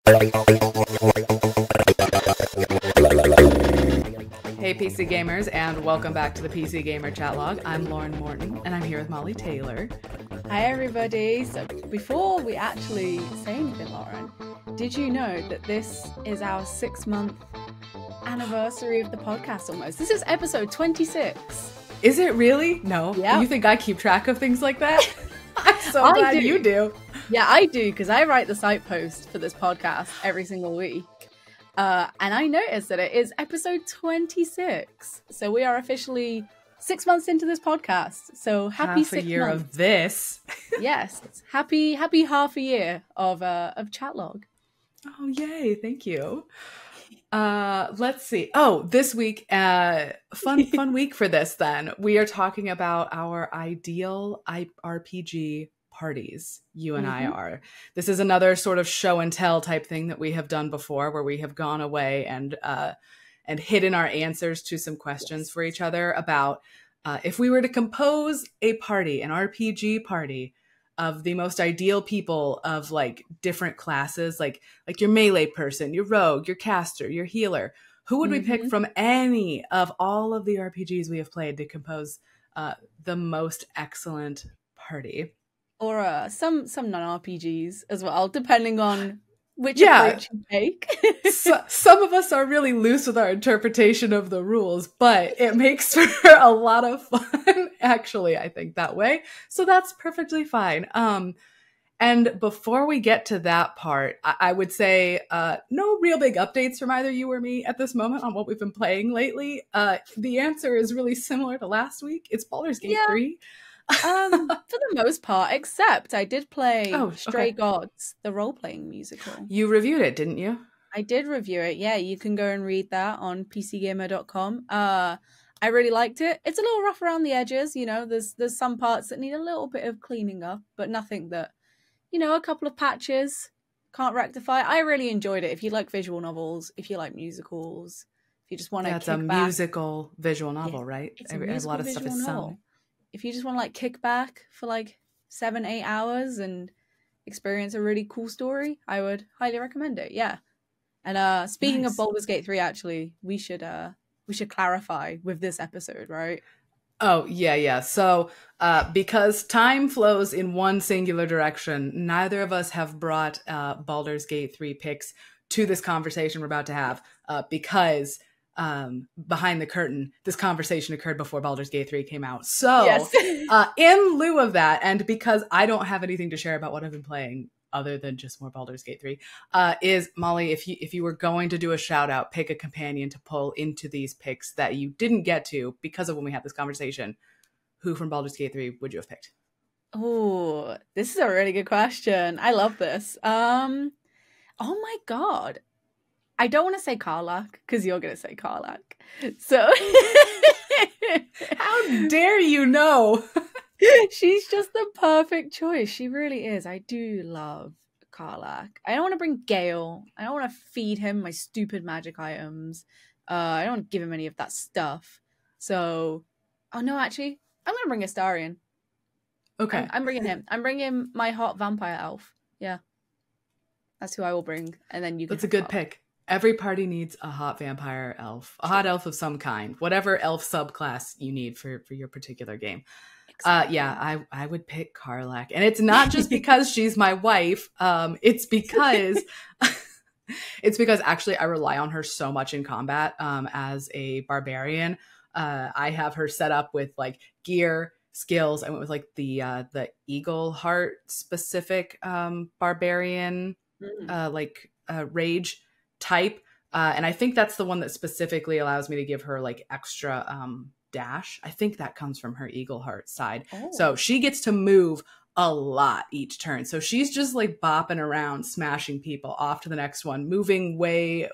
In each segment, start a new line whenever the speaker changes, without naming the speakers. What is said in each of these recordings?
Hey PC gamers, and welcome back to the PC Gamer Chat Log. I'm Lauren Morton, and I'm here with Mollie Taylor.
Hi everybody. So before we actually say anything, Lauren, did you know that this is our 6-month anniversary of the podcast almost? This is episode 26.
Is it really? No.
Yeah.
You think I keep track of things like that? I'm so glad you do.
Yeah, I do, because I write the site post for this podcast every single week. And I noticed that it is episode 26. So we are officially 6 months into this podcast. So happy
half
6
a year
months.
of this.
Yes. Happy half a year of Chatlog.
Oh, yay. Thank you. Let's see. Oh, this week, fun week for this then. We are talking about our ideal RPG parties. You and I are. This is another sort of show and tell type thing that we have done before, where we have gone away and hidden our answers to some questions for each other about if we were to compose a party, an RPG party of the most ideal people of like different classes, like your melee person, your rogue, your caster, your healer. Who would we pick from any of all of the RPGs we have played to compose the most excellent party?
Or some non-RPGs as well, depending on which approach you take.
Some of us are really loose with our interpretation of the rules, but it makes for a lot of fun, actually, I think, that way. So that's perfectly fine. And before we get to that part, I would say no real big updates from either you or me at this moment on what we've been playing lately. The answer is really similar to last week. It's Baldur's Gate 3.
For the most part, except I did play Stray
okay.
Gods, the role-playing musical.
You reviewed it, didn't you?
I did review it. Yeah, you can go and read that on pcgamer.com. I really liked it. It's a little rough around the edges, you know. There's some parts that need a little bit of cleaning up, but nothing that, you know, a couple of patches can't rectify. I really enjoyed it. If you like visual novels, if you like musicals, if you just want to
kick back. It's a musical visual novel, right?
It's a lot of stuff is sung. If you just want to like kick back for like 7-8 hours and experience a really cool story, I would highly recommend it. Yeah. And speaking of Baldur's Gate 3, actually, we should clarify with this episode, right?
Oh, yeah. So because time flows in one singular direction, neither of us have brought Baldur's Gate 3 picks to this conversation we're about to have because behind the curtain, this conversation occurred before Baldur's Gate 3 came out. So
yes.
in lieu of that, and because I don't have anything to share about what I've been playing other than just more Baldur's Gate 3, is Mollie, if you were going to do a shout out, pick a companion to pull into these picks that you didn't get to because of when we had this conversation, who from Baldur's Gate 3 would you have picked?
Oh, this is a really good question. I love this. Oh my God. I don't want to say Karlach, because you're going to say Karlach. So
how dare you know?
She's just the perfect choice. She really is. I do love Karlach. I don't want to bring Gale. I don't want to feed him my stupid magic items. I don't want to give him any of that stuff. So, oh no, actually, I'm going to bring Astarion.
Okay.
I'm bringing him. I'm bringing my hot vampire elf. Yeah. That's who I will bring. And then you can.
That's a good pick. Every party needs a hot vampire elf, a hot elf of some kind, whatever elf subclass you need for your particular game. Exactly. I would pick Karlach, and it's not just because she's my wife. It's because actually I rely on her so much in combat. As a barbarian, I have her set up with like gear, skills. I went with like the Eagle Heart specific barbarian rage type, and I think that's the one that specifically allows me to give her like extra dash. I think that comes from her Eagle Heart side. So she gets to move a lot each turn, so she's just like bopping around, smashing people off to the next one, moving way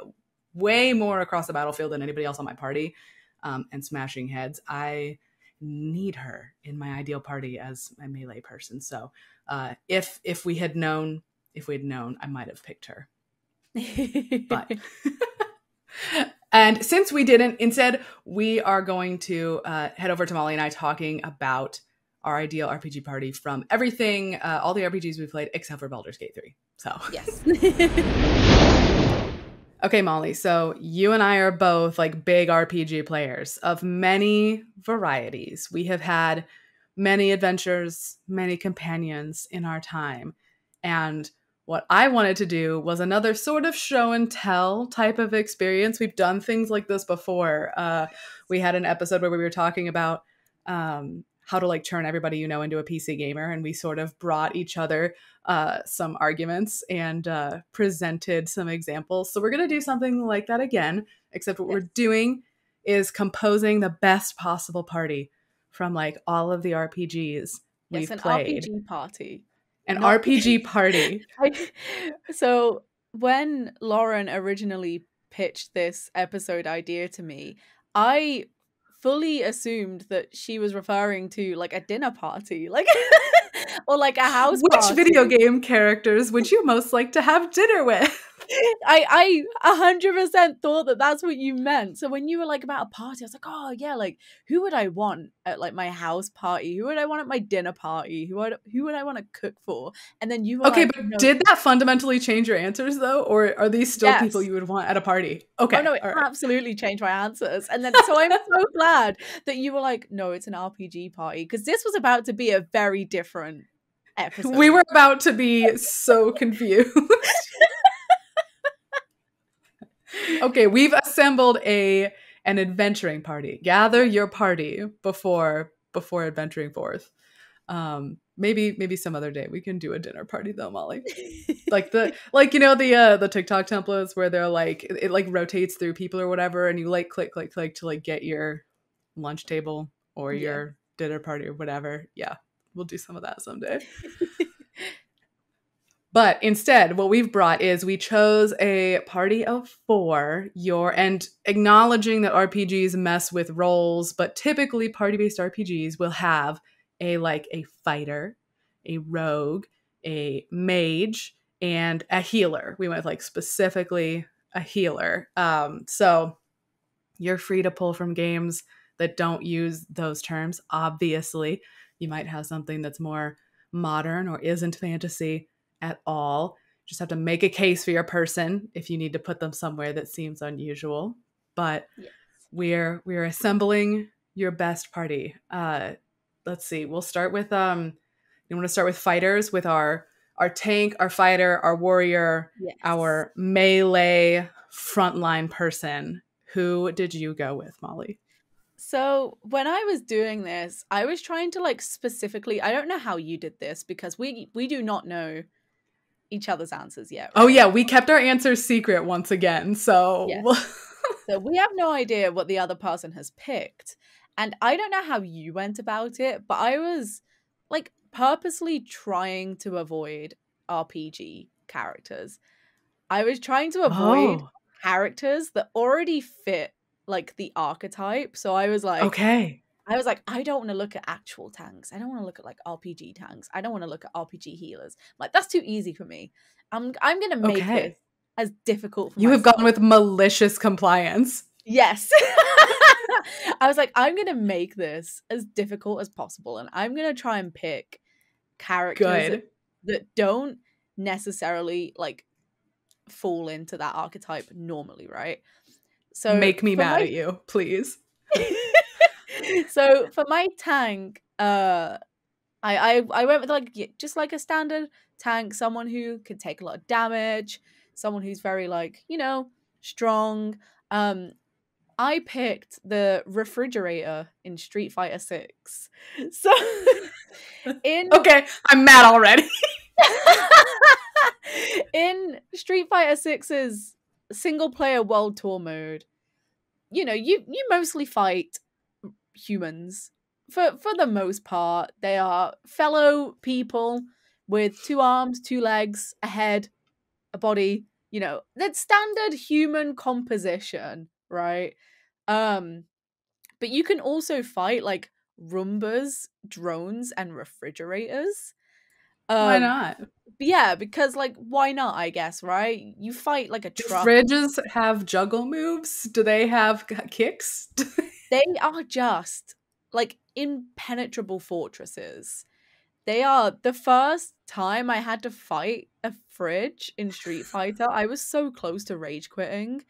more across the battlefield than anybody else on my party, and smashing heads. I need her in my ideal party as my melee person. So if we had known, I might have picked her. But and since we didn't, instead we are going to head over to Mollie and I talking about our ideal RPG party from everything, all the RPGs we've played except for Baldur's Gate 3. So
yes.
Okay, Molly. So you and I are both like big RPG players of many varieties. We have had many adventures, many companions in our time. And what I wanted to do was another sort of show and tell type of experience. We've done things like this before. We had an episode where we were talking about how to like turn everybody you know into a PC gamer, and we sort of brought each other some arguments and presented some examples. So we're going to do something like that again, except what
Yes.
we're doing is composing the best possible party from like all of the RPGs we've
An
played.
RPG party.
An
Not
RPG party.
So when Lauren originally pitched this episode idea to me, I fully assumed that she was referring to like a dinner party, like or like a house
Which
party.
video game characters would you most like to have dinner with?
I 100% thought that that's what you meant. So when you were like about a party, I was like, oh yeah, like who would I want at like my house party? Who would I want at my dinner party? Who would I want to cook for? And then you were
Okay,
like,
but
no.
did that fundamentally change your answers though, or are these still people
Yes.
you would want at a party? Okay,
Oh no, it
all right.
absolutely changed my answers. And then so I'm so glad that you were like, no, it's an RPG party, because this was about to be a very different episode.
We were about to be so confused. Okay, we've assembled an adventuring party. Gather your party before adventuring forth. Maybe some other day we can do a dinner party though, Molly. Like the TikTok templates where they're like it like rotates through people or whatever, and you like click to like get your lunch table or your dinner party or whatever. Yeah, we'll do some of that someday. But instead, what we've brought is we chose a party of 4. And acknowledging that RPGs mess with roles, but typically party-based RPGs will have a fighter, a rogue, a mage, and a healer. We went like specifically a healer. So you're free to pull from games that don't use those terms. Obviously, you might have something that's more modern or isn't fantasy at all. Just have to make a case for your person if you need to put them somewhere that seems unusual. But
Yes.
we're assembling your best party. Let's see. We'll start with you want to start with fighters, with our tank, our fighter, our warrior,
Yes.
our melee frontline person. Who did you go with, Molly?
So when I was doing this, I was trying to like specifically, I don't know how you did this because we do not know each other's answers yet. Right?
Oh yeah, we kept our answers secret once again. So
yes. So we have no idea what the other person has picked. And I don't know how you went about it, but I was like purposely trying to avoid RPG characters. I was trying to avoid characters that already fit like the archetype. So I was like,
okay.
I don't want to look at actual tanks. I don't want to look at like RPG tanks. I don't want to look at RPG healers. Like that's too easy for me. I'm gonna make this as difficult for
you
myself.
have gone with malicious compliance.
Yes. I was like, I'm gonna make this as difficult as possible, and I'm gonna try and pick characters that don't necessarily like fall into that archetype normally, right? So
make me mad at you, please.
So for my tank, I went with like just like a standard tank, someone who can take a lot of damage, someone who's very like, you know, strong. I picked the refrigerator in Street Fighter 6. So
okay, I'm mad already.
In Street Fighter 6's single player world tour mode, you know, you mostly fight humans. For the most part, they are fellow people with 2 arms, 2 legs, a head, a body, you know, that standard human composition, right? But you can also fight like Roombas, drones, and refrigerators.
Why not?
Yeah, because like why not, I guess, right? You fight like a truck.
Do fridges have juggle moves? Do they have kicks?
They are just like impenetrable fortresses. They are the first time I had to fight a fridge in Street Fighter. I was so close to rage quitting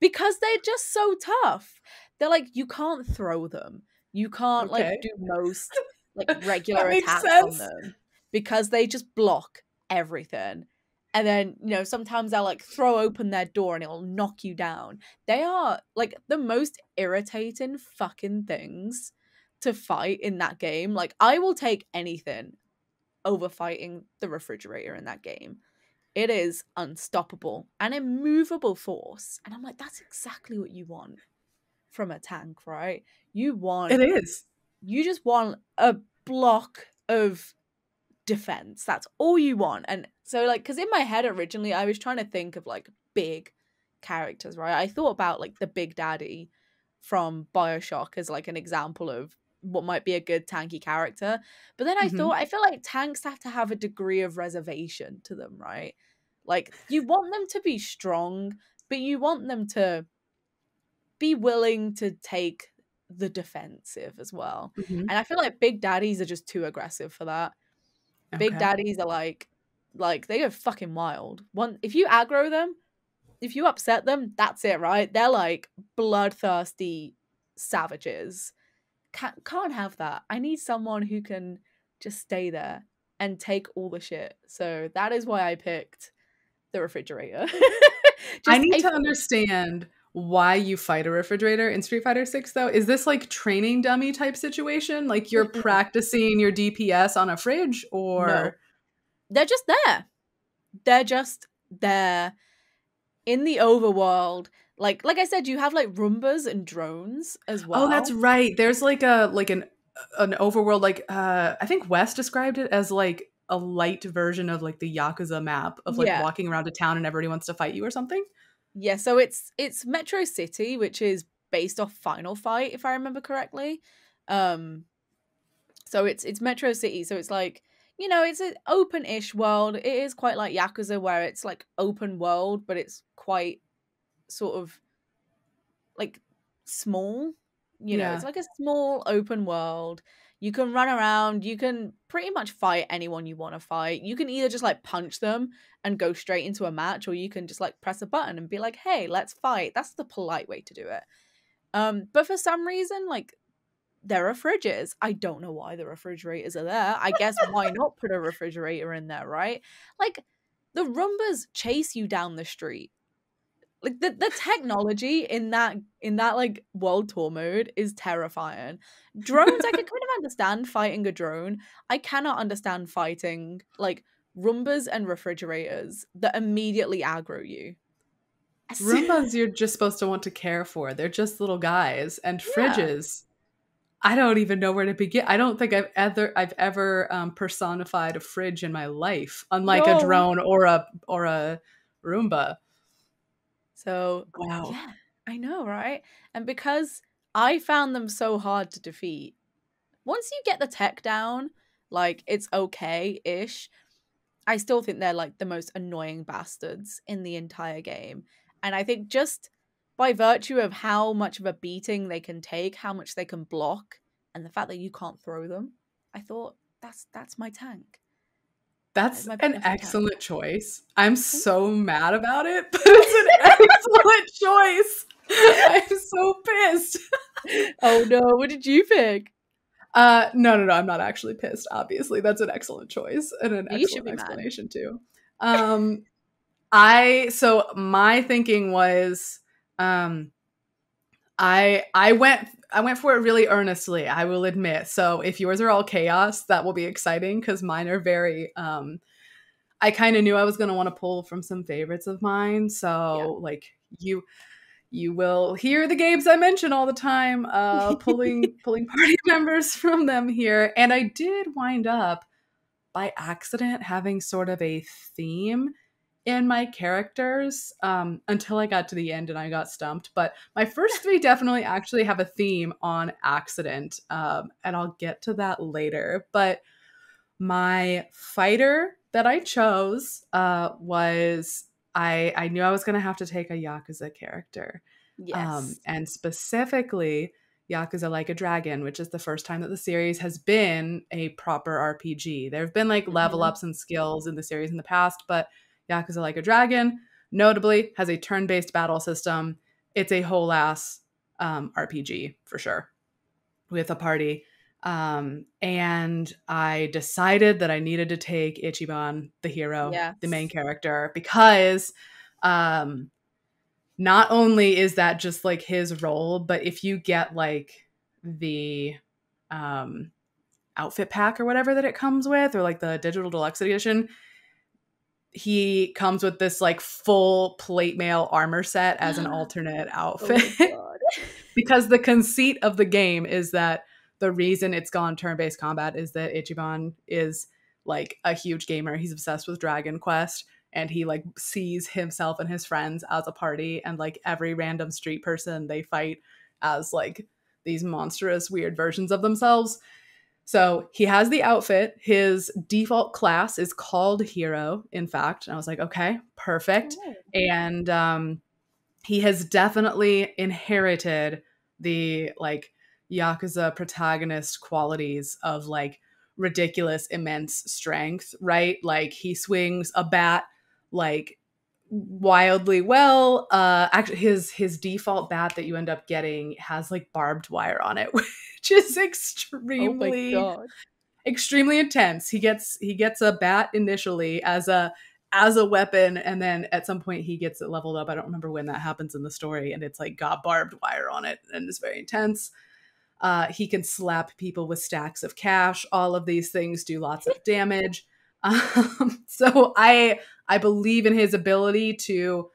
because they're just so tough. They're like, you can't throw them. You can't like
Okay.
do most like
That
regular
makes
attacks on
sense.
them because they just block everything. And then, sometimes they'll like throw open their door and it'll knock you down. They are like the most irritating fucking things to fight in that game. Like, I will take anything over fighting the refrigerator in that game. It is unstoppable, an immovable force. And I'm like, that's exactly what you want from a tank, right?
It is.
You just want a block of defense. That's all you want. And so, like, because in my head originally, I was trying to think of like big characters, right? I thought about like the Big Daddy from Bioshock as like an example of what might be a good tanky character. But then I
Hmm.
thought, I feel like tanks have to have a degree of reservation to them, right? Like, you want them to be strong, but you want them to be willing to take the defensive as well.
Hmm.
And I feel like Big Daddies are just too aggressive for that. Big
Okay.
Daddies are like they go fucking wild. One, if you aggro them, if you upset them, that's it, right? They're like bloodthirsty savages. Can't have that. I need someone who can just stay there and take all the shit. So that is why I picked the refrigerator.
I
Just
need
a
to understand why you fight a refrigerator in Street Fighter 6 though. Is this like training dummy type situation? Like you're
Mm-mm.
practicing your DPS on a fridge
No.
or
They're just there. They're just there in the overworld. Like I said, you have like Roombas and drones as
oh, that's
well.
right. There's like an overworld like I think Wes described it as like a light version of like the Yakuza map of like
Yeah.
walking around a town and everybody wants to fight you or something.
Yeah, so it's Metro City, which is based off Final Fight, if I remember correctly. Um so it's Metro City, so it's like, it's an open-ish world. It is quite like Yakuza where it's like open world, but it's quite sort of like small. It's
Yeah.
like a small open world. You can run around, you can pretty much fight anyone you want to fight. You can either just like punch them and go straight into a match, or you can just like press a button and be like, hey, let's fight. That's the polite way to do it. But for some reason, like, there are fridges. I don't know why the refrigerators are there. I guess why not put a refrigerator in there, right? Like, the Roombas chase you down the street. Like, the technology in that like world tour mode is terrifying. Drones, I can kind of understand fighting a drone. I cannot understand fighting like Roombas and refrigerators that immediately aggro you.
Roombas you're just supposed to want to care for. They're just little guys. And
Yeah.
fridges, I don't even know where to begin. I don't think I've ever personified a fridge in my life, unlike a
No.
drone or a Roomba.
So,
Wow.
yeah, I know, right? And because I found them so hard to defeat, once you get the tech down, like, it's okay-ish. I still think they're like the most annoying bastards in the entire game. And I think just by virtue of how much of a beating they can take, how much they can block, and the fact that you can't throw them, I thought that's my tank. That is
That's
my
an
perfect tank.
excellent choice. I'm
Thank
so mad about it, but it's an excellent choice. I'm so pissed.
you. Oh no, what did you pick?
No, no, no. I'm not actually pissed. Obviously, that's an excellent choice and an
You should
excellent
be mad.
explanation too. Um, so my thinking was, um, I went for it really earnestly. I will admit. So if yours are all chaos, that will be exciting because mine are very. I kind of knew I was going to want to pull from some favorites of mine.
Yeah.
So like you will hear the games I mention all the time, pulling party members from them here. And I did wind up by accident having sort of a theme in my characters until I got to the end and I got stumped. But my first three definitely actually have a theme on accident, and I'll get to that later. But my fighter that I chose was I knew I was going to have to take a Yakuza character,
Yes.
and specifically Yakuza Like a Dragon, which is the first time that the series has been a proper RPG. There have been like level ups and skills in the series in the past, but Yakuza Like a Dragon notably has a turn-based battle system. It's a whole ass RPG for sure with a party. And I decided that I needed to take Ichiban, the hero, the main
Yes.
character, because not only is that just like his role, but if you get like the outfit pack or whatever that it comes with, or like the digital deluxe edition, he comes with this like full plate mail armor set as an alternate
Oh
outfit.
my god.
Because the conceit of the game is that the reason it's gone turn-based combat is that Ichiban is like a huge gamer. He's obsessed with Dragon Quest, and he like sees himself and his friends as a party, and like every random street person they fight as like these monstrous weird versions of themselves. So he has the outfit. His default class is called hero, in fact. And I was like, okay, perfect.
Oh.
And he has definitely inherited the like Yakuza protagonist qualities of like ridiculous, immense strength, right? Like he swings a bat like wildly well. Actually, his default bat that you end up getting has like barbed wire on it, which is
Oh my
extremely
god.
extremely intense. He gets a bat initially as a weapon, and then at some point he gets it leveled up. I don't remember when that happens in the story, and it's like got barbed wire on it, and it's very intense. He can slap people with stacks of cash. All of these things do lots of damage. So I believe in his ability to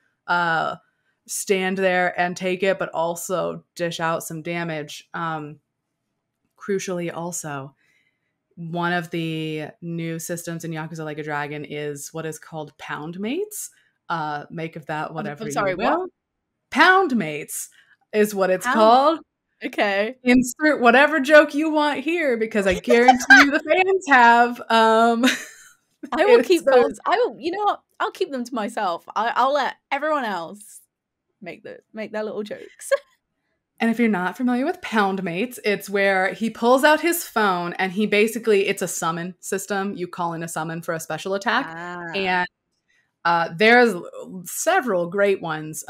stand there and take it, but also dish out some damage. Crucially, also, one of the new systems in Yakuza Like a Dragon is what is called pound mates. Make of that whatever
I'm
you
sorry, what?
will. Pound mates is what it's
How?
called.
Okay.
Insert whatever joke you want here, because I guarantee you the fans have.
I will
It's
keep
those.
those. I will. You know what? I'll keep them to myself. I'll let everyone else make their little jokes.
And if you're not familiar with pound mates, it's where he pulls out his phone and he basically, it's a summon system. You call in a summon for a special attack.
Ah.
And there's several great ones.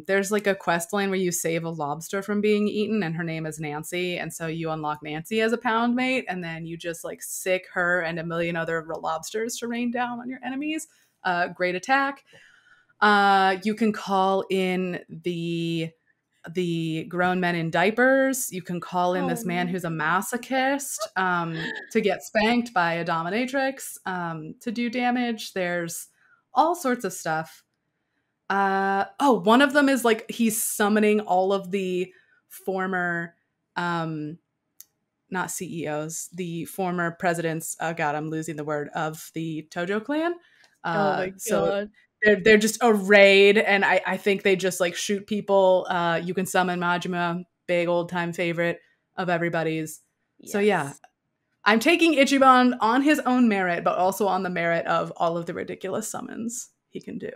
There's like a quest line where you save a lobster from being eaten, and her name is Nancy. And so you unlock Nancy as a pound mate, and then you just like sick her and a million other lobsters to rain down on your enemies. Great attack. You can call in the grown men in diapers. You can call in
Oh
this man
no.
who's a masochist to get spanked by a dominatrix to do damage. There's all sorts of stuff. One of them is like he's summoning all of the former, not CEOs, the former presidents. Oh God, I'm losing the word of the Tojo clan.
Oh my
So
god.
they're just arrayed, and I think they just like shoot people. You can summon Majima, big old time favorite of everybody's. So yeah,
Yes.
I'm taking Ichiban on his own merit, but also on the merit of all of the ridiculous summons he can do.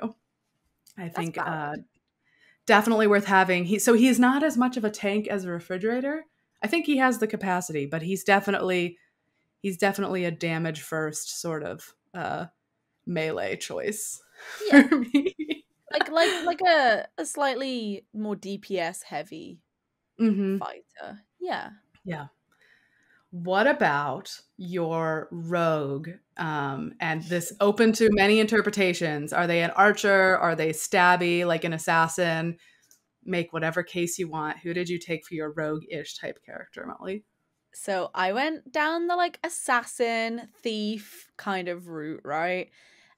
I
That's
think
valid.
definitely worth having. He's not as much of a tank as a refrigerator. I think he has the capacity, but he's definitely a damage first sort of melee choice for
Yeah.
me.
Like a slightly more DPS heavy
Mm-hmm.
fighter. Yeah.
Yeah. What about your rogue? And this open to many interpretations. Are they an archer? Are they stabby, like an assassin? Make whatever case you want. Who did you take for your rogue-ish type character, Molly?
So I went down the like assassin, thief kind of route, right?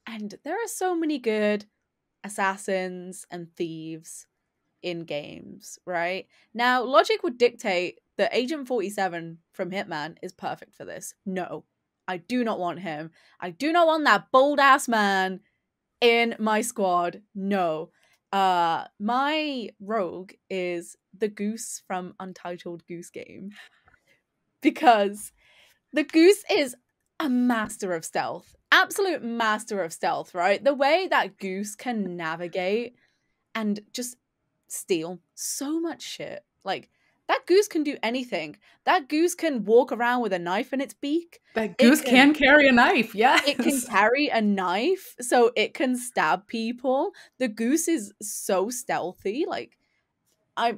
And there are so many good assassins and thieves in games, right? Now, logic would dictate that Agent 47 from Hitman is perfect for this. No, I do not want him. I do not want that bold ass man in my squad. No. My rogue is the goose from Untitled Goose Game, because the goose is a master of stealth. Absolute master of stealth, right? The way that goose can navigate and just steal so much shit. Like, that goose can do anything. That goose can walk around with a knife in its beak.
That
It
goose can carry a knife.
it can
Yes.
carry a knife, so it can stab people. The goose is so stealthy. Like I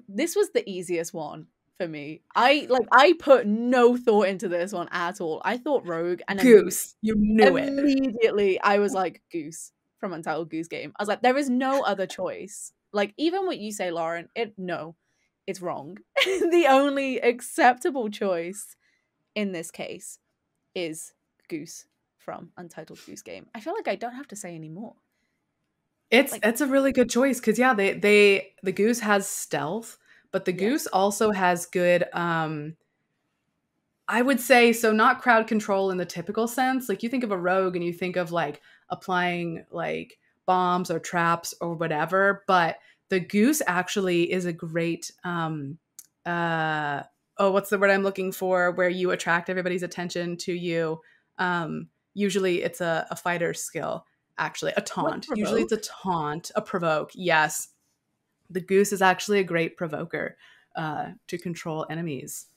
this was the easiest one for me. I put no thought into this one at all. I thought rogue, and
Goose. You knew it.
immediately I was like goose from Untitled Goose Game. I was like, there is no other choice. Like even what you say, Lauren, it's wrong. The only acceptable choice in this case is goose from Untitled Goose Game. I feel like I don't have to say any more. Like,
It's a really good choice because yeah, the goose has stealth, but the
yes.
goose also has good I would say so not crowd control in the typical sense. Like you think of a rogue and you think of like applying like bombs or traps or whatever, but the goose actually is a great uh oh, what's the word I'm looking for where you attract everybody's attention to you. Usually it's a fighter's skill, actually, a
Like
taunt. Usually it's a
provoke.
taunt, a provoke. Yes. The goose is actually a great provoker to control enemies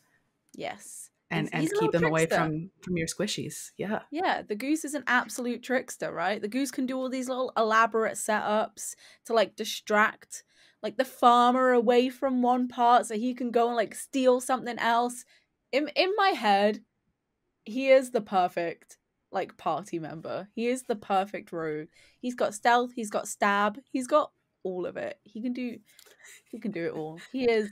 Yes. He's
and
a little
keep them away
trickster.
from your squishies. Yeah.
Yeah, the goose is an absolute trickster, right? The goose can do all these little elaborate setups to like distract like the farmer away from one part so he can go and like steal something else. In my head, he is the perfect like party member. He is the perfect rogue. He's got stealth, he's got stab, he's got all of it. He can do it all. He is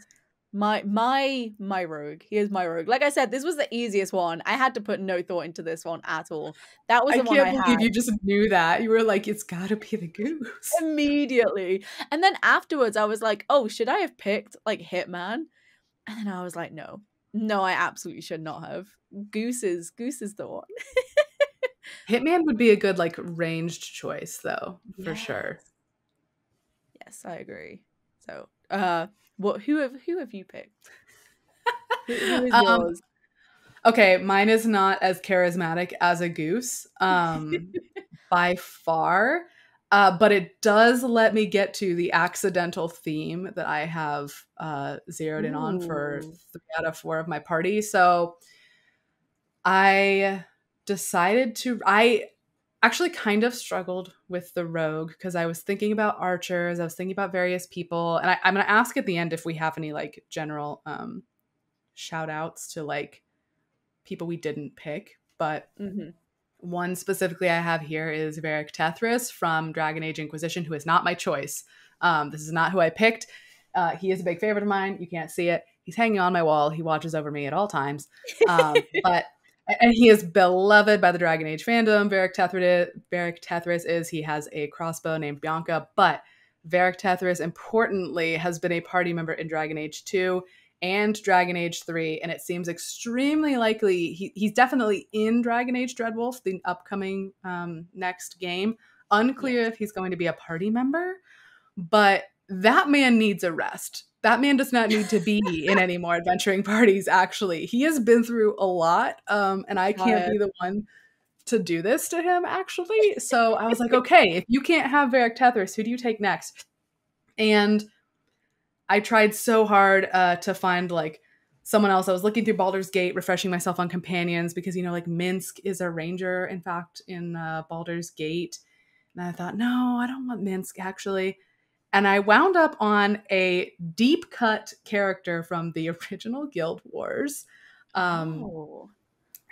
my rogue. He is my rogue. Like I said, this was the easiest one. I had to put no thought into this one at all. That was
I
the one
can't
I had
believe you just knew that. You were like, it's got to be the goose.
immediately. And then afterwards I was like, "Oh, should I have picked like Hitman?" And then I was like, "No. No, I absolutely should not have. Goose is the one."
Hitman would be a good like ranged choice though, for
Yes.
sure.
Yes, I agree. So, what who have you picked? Who is
Um,
yours?
okay, mine is not as charismatic as a goose, by far. But it does let me get to the accidental theme that I have zeroed in on for
Ooh.
3 out of 4 of my party. So I I actually kind of struggled with the rogue because I was thinking about archers, I was thinking about various people, and I'm gonna ask at the end if we have any like general shout outs to like people we didn't pick. But
Mhm.
one specifically I have here is Varric Tethris from Dragon Age Inquisition, who is not my choice. This is not who I picked. He is a big favorite of mine. You can't see it. He's hanging on my wall. He watches over me at all times. But and he is beloved by the Dragon Age fandom. Varric Tethris is he has a crossbow named Bianca, but Varric Tethris importantly has been a party member in Dragon Age 2 and Dragon Age 3, and it seems extremely likely he's definitely in Dragon Age Dreadwolf, the upcoming next game. Unclear
Yes.
if he's going to be a party member, but that man needs a rest. That man does not need to be in any more adventuring parties, actually. He has been through a lot, and I can't
Tired.
be the one to do this to him, actually. So I was like, okay, if you can't have Varric Tethris, who do you take next? And I tried so hard to find like someone else. I was looking through Baldur's Gate, refreshing myself on companions because like Minsk is a ranger, in fact, in Baldur's Gate. And I thought, no, I don't want Minsk actually. And I wound up on a deep cut character from the original Guild Wars, um,
Oh.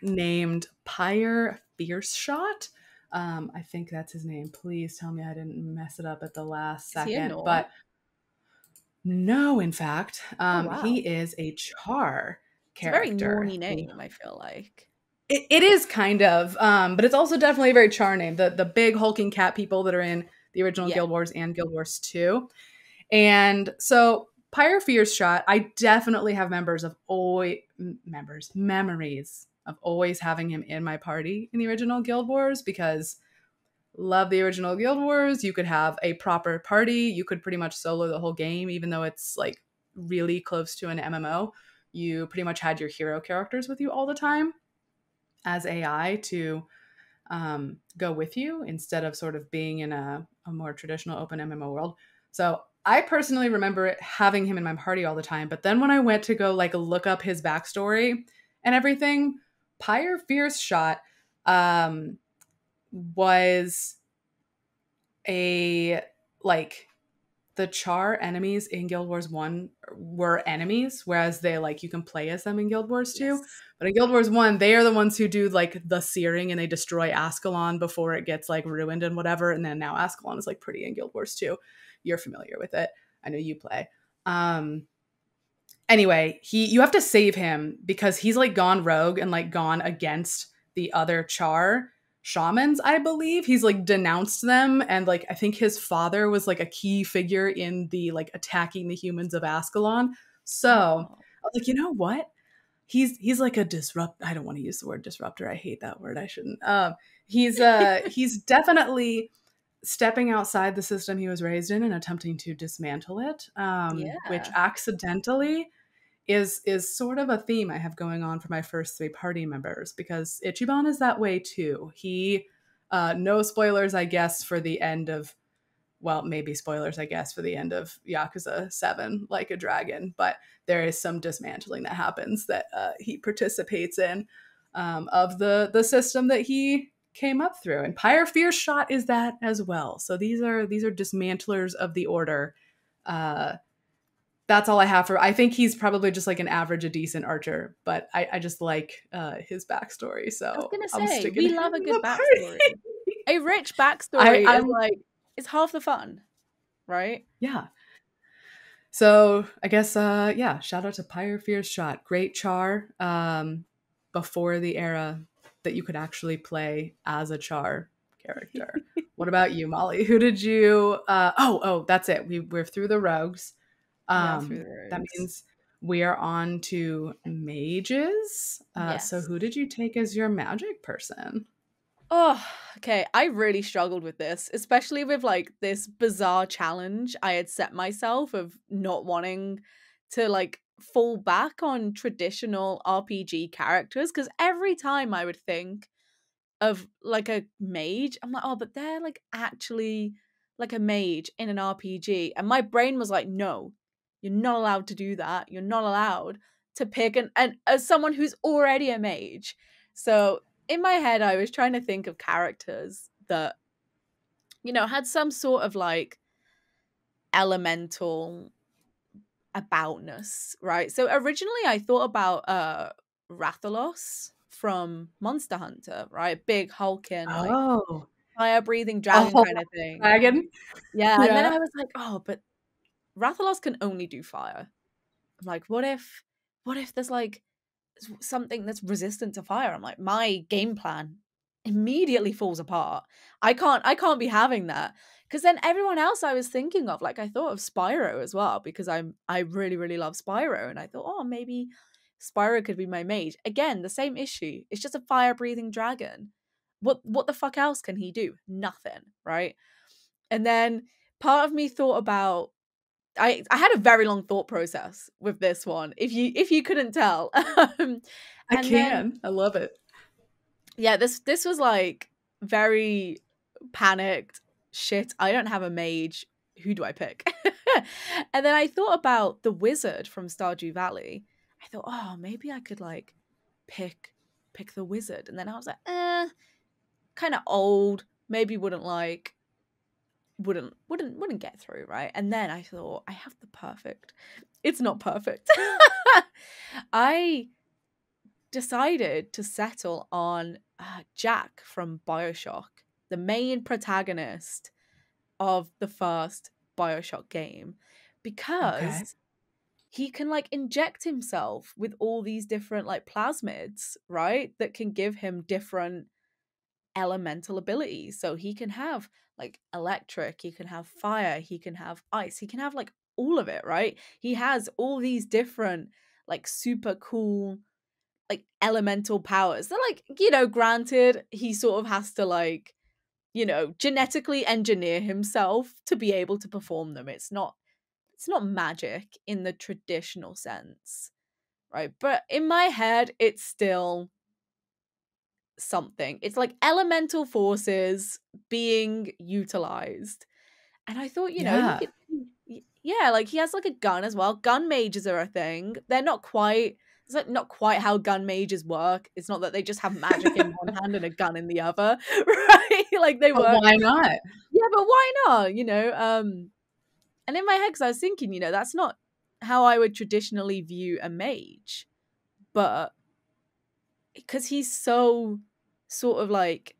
named Pyre Fierceshot. I think that's his name. Please tell me I didn't mess it up at the last
Is he a
second.
Nora?
But no, in fact,
Oh
he
wow.
is a Char
It's a very
character.
Norny name, I feel like.
It is kind of, but it's also definitely a very Char name. The big hulking cat people that are in the original
Yeah.
Guild Wars and Guild Wars 2. And so Pyre Fear's Shot, I definitely have memories of always having him in my party in the original Guild Wars because love the original Guild Wars. You could have a proper party. You could pretty much solo the whole game, even though it's like really close to an MMO. You pretty much had your hero characters with you all the time as AI to go with you instead of sort of being in a more traditional open MMO world. So I personally remember having him in my party all the time, but then when I went to go like look up his backstory and everything, Pyre Fierce Shot um, was a like the Char enemies in Guild Wars 1 were enemies, whereas they like you can play as them in Guild Wars 2.
Yes.
But in Guild Wars 1, they are the ones who do like the searing and they destroy Ascalon before it gets like ruined and whatever. And then now Ascalon is like pretty in Guild Wars 2. You're familiar with it. I know you play. Anyway, you have to save him because he's like gone rogue and like gone against the other Char shamans, I believe. He's like denounced them, and like I think his father was like a key figure in the like attacking the humans of Ascalon. So
Oh.
I was like, you know what? He's like a disrupt. I don't want to use the word disruptor. I hate that word. I shouldn't. He's definitely stepping outside the system he was raised in and attempting to dismantle it, which
Yeah.
accidentally is sort of a theme I have going on for my first three party members, because Ichiban is that way too. He no spoilers, I guess, for the end of, well, maybe spoilers, I guess, for the end of Yakuza 7, Like a Dragon, but there is some dismantling that happens that he participates in, of the system that he came up through. And Pyre Fierce Shot is that as well. So these are dismantlers of the order. That's all I have for. I think he's probably just like an average, a decent archer, but I just like his backstory,
I was
so
gonna
I'm
say,
sticking
we
him
love a
in
good
the party.
backstory. A rich backstory is
I'm
like, it's half the fun, right?
yeah. So I guess yeah, shout out to Pyre Fierce Shot. Great Char. Before the era that you could actually play as a Char character. What about you, Molly? Who did you oh, that's it. We're through the rogues.
We are through the
That
roads.
means we are on to mages. So
Yes.
who did you take as your magic person?
Oh, okay. I really struggled with this, especially with like this bizarre challenge I had set myself of not wanting to like fall back on traditional RPG characters. Because every time I would think of like a mage, I'm like, oh, but they're like actually like a mage in an RPG. And my brain was like, no, you're not allowed to do that. You're not allowed to pick an as someone who's already a mage. So in my head, I was trying to think of characters that, had some sort of like elemental aboutness, right? So originally I thought about Rathalos from Monster Hunter, right? Big hulking, like
Oh,
fire breathing
a
dragon
whole
kind of thing.
dragon.
Yeah, and then
Yeah.
I was like, oh, but Rathalos can only do fire. I'm like, what if there's like something that's resistant to fire? I'm like, my game plan immediately falls apart. I can't be having that. Because then everyone else I was thinking of, like I thought of Spyro as well, because I really, really love Spyro. And I thought, oh, maybe Spyro could be my mage. Again, the same issue. It's just a fire breathing dragon. What the fuck else can he do? Nothing, right? And then part of me thought about I had a very long thought process with this one, if you couldn't tell.
I
And then
can. I love it.
yeah, this was like very panicked. Shit, I don't have a mage. Who do I pick? And then I thought about the wizard from Stardew Valley. I thought, oh, maybe I could like pick pick the wizard. And then I was like, kind of old. Maybe wouldn't get through, right? And then I thought, I have the perfect. It's not perfect. I decided to settle on Jack from BioShock, the main protagonist of the first BioShock game,
Okay.
because he can like inject himself with all these different like plasmids, right? That can give him different elemental abilities. So he can have like electric, he can have fire, he can have ice, he can have like all of it, right? He has all these different like super cool like elemental powers. They're like, granted, he sort of has to like, genetically engineer himself to be able to perform them. It's not magic in the traditional sense, right? But in my head, it's still something. It's like elemental forces being utilized. And I thought, he
Yeah.
could yeah, like he has like a gun as well. Gun mages are a thing. They're not quite. It's like not quite how gun mages work. It's not that they just have magic in one hand and a gun in the other, right? Like they
But
work.
why not?
Yeah, but why not? And in my head, because I was thinking, that's not how I would traditionally view a mage, but because he's so sort of like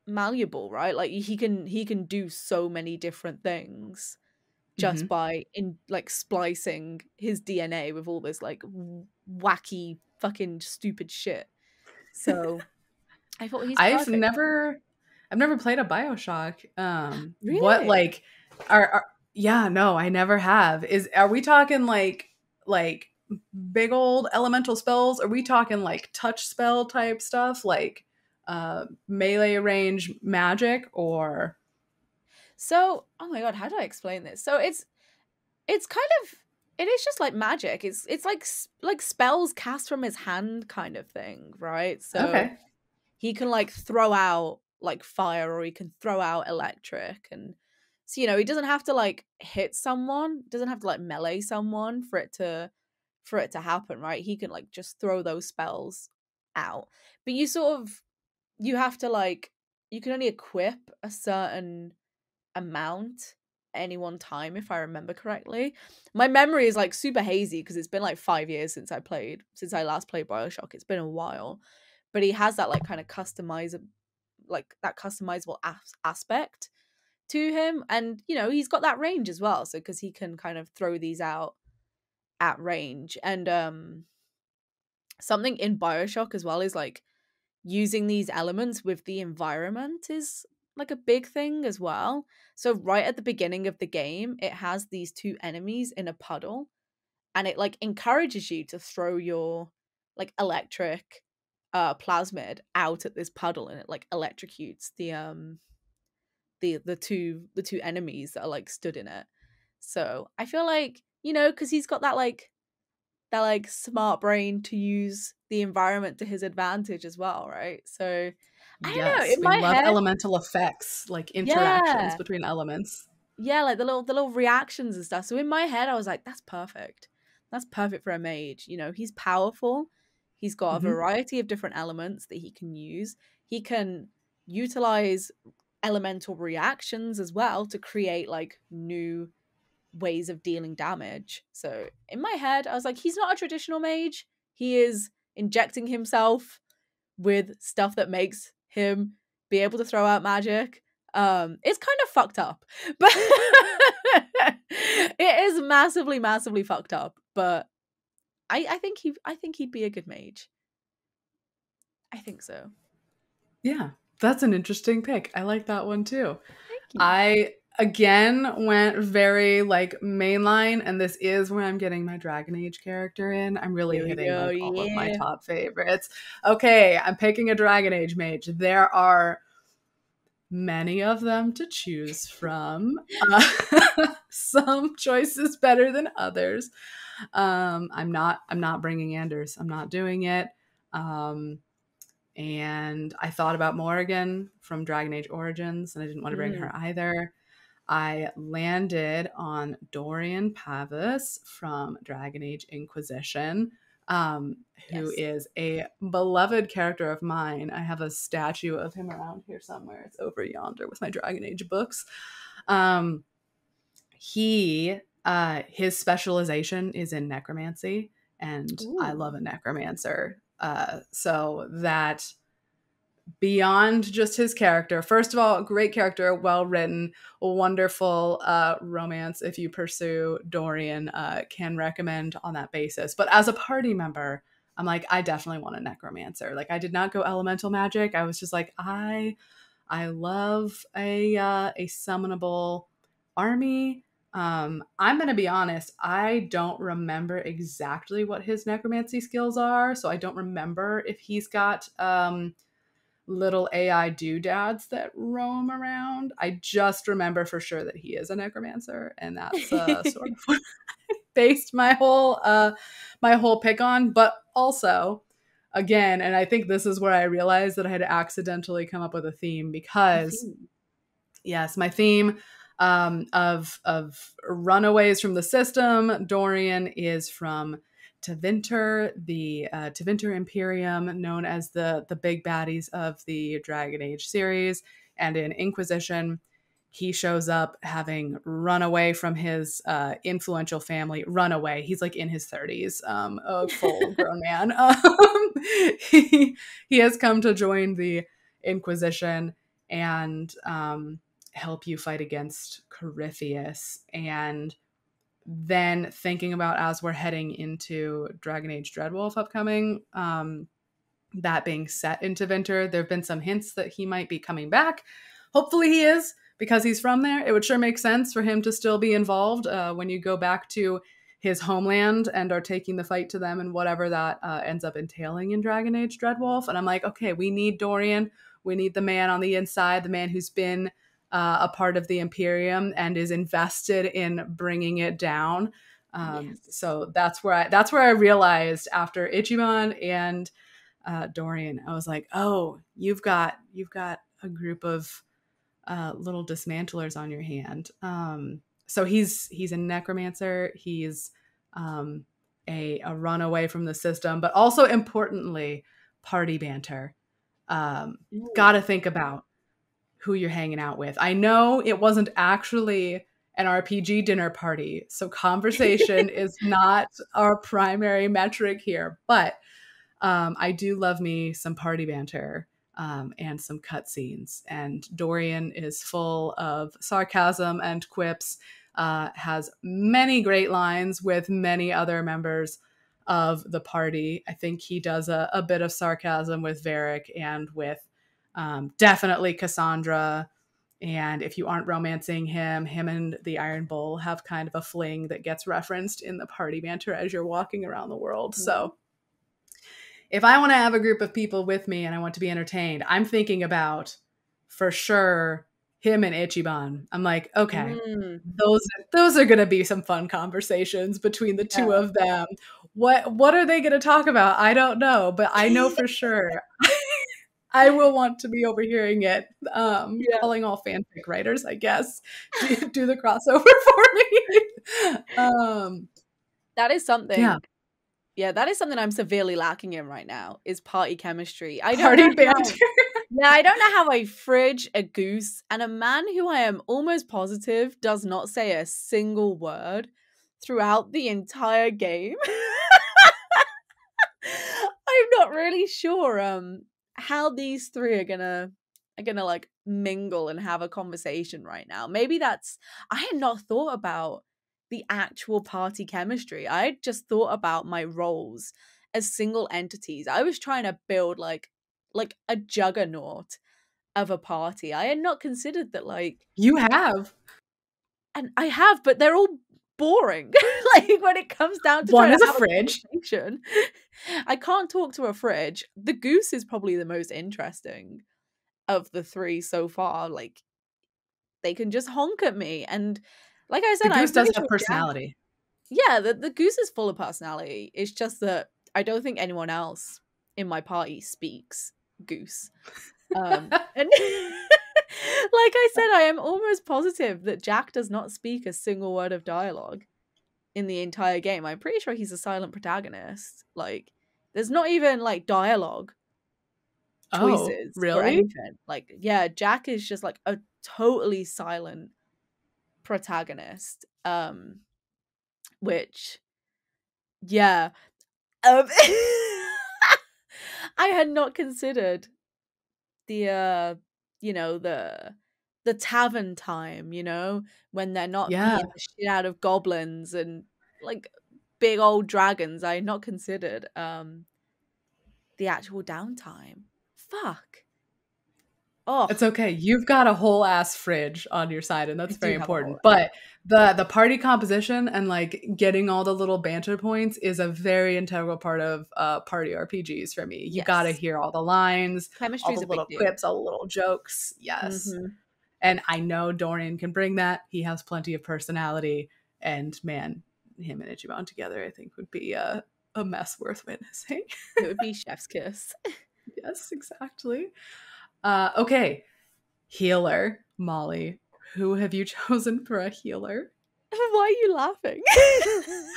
malleable, right? Like he can do so many different things just
Hmm.
by in like splicing his DNA with all this like wacky fucking stupid shit. So I thought he's
I've
perfect.
never I've never played a BioShock. What
Really?
like are yeah, no, I never have. Are we talking like big old elemental spells? Are we talking like touch spell type stuff like melee range magic or
So, oh my god, how do I explain this? So it's kind of it is just like magic. It's like like spells cast from his hand kind of thing, right? So
okay.
he can like throw out like fire or he can throw out electric and so he doesn't have to like hit someone, doesn't have to like melee someone for it to happen, right? He can like just throw those spells out. But you have to like you can only equip a certain amount at any one time if I remember correctly. My memory is like super hazy because it's been like 5 years since I last played BioShock. It's been a while. But he has that like kind of customizable aspect to him and he's got that range as well so because he can kind of throw these out at range and something in BioShock as well is like using these elements with the environment is like a big thing as well. So right at the beginning of the game, it has these two enemies in a puddle and it like encourages you to throw your like electric plasmid out at this puddle and it like electrocutes the two enemies that are like stood in it. So I feel like, because he's got that smart brain to use the environment to his advantage as well, right? So I don't know.
Yes,
In
we
my
love
head,
elemental effects, like interactions
yeah,
between elements.
yeah, like the little reactions and stuff. So in my head, I was like, that's perfect. That's perfect for a mage. He's powerful. He's got a
Hmm.
variety of different elements that he can use. He can utilize elemental reactions as well to create like new ways of dealing damage. So in my head, I was like, he's not a traditional mage. He is injecting himself with stuff that makes him be able to throw out magic. It's kind of fucked up, but it is massively, massively fucked up. But I think he'd be a good mage. I think so.
Yeah, that's an interesting pick. I like that one too.
Thank you.
I again went very like mainline, and this is where I'm getting my Dragon Age character in. I'm really
Here we
hitting
go.
like all of my
Yeah.
top favorites. Okay, I'm picking a Dragon Age mage. There are many of them to choose from. Some choices better than others. I'm not bringing Anders. I'm not doing it. Um, and I thought about Morrigan from Dragon Age Origins, and I didn't want to bring
Mm,
her either. I landed on Dorian Pavus from Dragon Age Inquisition, who
yes.
is a beloved character of mine. I have a statue of him around here somewhere. It's over yonder with my Dragon Age books. Um, his specialization is in necromancy, and I love
Ooh.
a necromancer. So that beyond just his character. First of all, great character, well written, wonderful romance. If you pursue Dorian, can recommend on that basis. But as a party member, I'm like, I definitely want a necromancer. Like, I did not go elemental magic. I was just like, I love a summonable army. I'm gonna be honest. I don't remember exactly what his necromancy skills are, so I don't remember if he's got little AI doodads that roam around. I just remember for sure that he is a necromancer, and that's sort of what I based my whole pick on. But also, again, and I think this is where I realized that I had accidentally come up with a theme
A
because
theme.
yes, my theme. of runaways from the system. Dorian is from Tevinter, the Tevinter Imperium, known as the big baddies of the Dragon Age series. And in Inquisition, he shows up having run away from his influential family. Run away. He's like in his 30s, a full grown man. He has come to join the Inquisition and help you fight against Corypheus. And then thinking about as we're heading into Dragon Age Dreadwolf upcoming, that being set into Winter, there have been some hints that he might be coming back. Hopefully he is, because he's from there. It would sure make sense for him to still be involved when you go back to his homeland and are taking the fight to them and whatever that ends up entailing in Dragon Age Dreadwolf. And I'm like, okay, we need Dorian. We need the man on the inside, the man who's been a part of the Imperium and is invested in bringing it down.
Yes.
So that's where I realized after Ichiban and Dorian, I was like, oh, you've got a group of little dismantlers on your hand. So he's a necromancer. He's a runaway from the system, but also importantly, party banter. Got to think about who you're hanging out with. I know it wasn't actually an RPG dinner party, so conversation is not our primary metric here, but I do love me some party banter and some cutscenes. And Dorian is full of sarcasm and quips, has many great lines with many other members of the party. I think he does a bit of sarcasm with Varric and with definitely Cassandra. And if you aren't romancing him and the Iron Bull have kind of a fling that gets referenced in the party banter as you're walking around the world. Mm-hmm. So if I want to have a group of people with me and I want to be entertained, I'm thinking about, for sure, him and Ichiban. I'm like, okay, those are going to be some fun conversations between the two of them. What are they going to talk about? I don't know, but I know for sure I will want to be overhearing it. Calling all fanfic writers, I guess, do the crossover for me.
That is something. Yeah, that is something I'm severely lacking in right now, is party chemistry. I don't know how I fridge a goose and a man who I am almost positive does not say a single word throughout the entire game. I'm not really sure how these three are gonna like mingle and have a conversation right now. Maybe I had not thought about the actual party chemistry. I had just thought about my roles as single entities. I was trying to build like a juggernaut of a party. I had not considered that. Like,
you have,
and I have, but they're all boring. Like, when it comes down to
one is a fridge.
I can't talk to a fridge. The goose is probably the most interesting of the three so far. Like, they can just honk at me, and like I said,
the goose does have personality.
The goose is full of personality. It's just that I don't think anyone else in my party speaks goose. And like I said, I am almost positive that Jack does not speak a single word of dialogue in the entire game. I'm pretty sure he's a silent protagonist. Like, there's not even like dialogue choices or anything. Like, yeah, Jack is just like a totally silent protagonist. Which, yeah, I had not considered the the tavern time, when they're not beating the shit out of goblins and like big old dragons. I had not considered the actual downtime. Fuck. Oh,
it's okay. You've got a whole ass fridge on your side, and that's very important. But the party composition and like getting all the little banter points is a very integral part of party RPGs for me. You got to hear all the lines, all the little quips, all the little jokes. Yes. Mm-hmm. And I know Dorian can bring that. He has plenty of personality, and man, him and Ichiban together, I think, would be a mess worth witnessing.
It would be chef's kiss.
Yes, exactly. Okay, healer Mollie. Who have you chosen for a healer?
Why are you laughing?